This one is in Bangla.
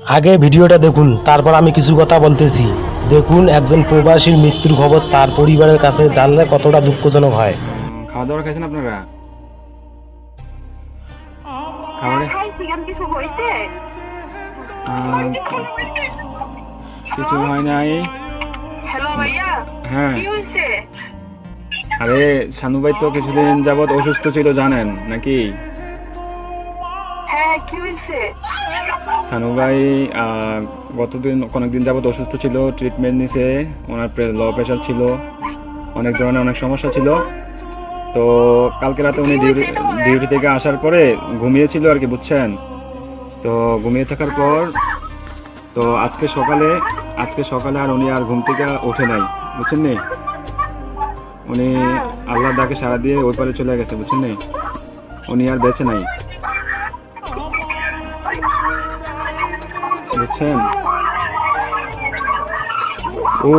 আগে ভিডিওটা দেখুন, তারপর আমি কিছু কথা বলতেছি। দেখুন, একজন প্রবাসীর মৃত্যুর খবর তার পরিবারের কাছে জানলে কতটা দুঃখজনক হয়। খাওয়া দাওয়া খাইছেন আপনারা? হ্যাঁ খাবারে খাইছি, কেন কিছু হয়েছে? আহ, কিছু হয় নাই। হ্যালো ভাইয়া, হ্যাঁ, কি হয়েছে? আরে শানু ভাই তো কিছুদিন যাবত অসুস্থ ছিল জানেন নাকি? হ্যাঁ কি হয়েছে? শানু ভাই অনেকদিন যাবত অসুস্থ ছিল, ট্রিটমেন্ট নিছে। ওনার লো প্রেশার ছিল, অনেক ধরনের অনেক সমস্যা ছিল। তো কালকে রাতে উনি ডিউটি থেকে আসার পরে ঘুমিয়েছিল আর কি, বুঝছেন? তো ঘুমিয়ে থাকার পর তো আজকে সকালে আর উনি আর ঘুম থেকে ওঠে নাই, বুঝছেন নি? উনি আল্লাহর ডাকে সাড়া দিয়ে ওই পারে চলে গেছে, বুঝছেন নি? উনি আর বেঁচে নাই, বুঝছেন? ও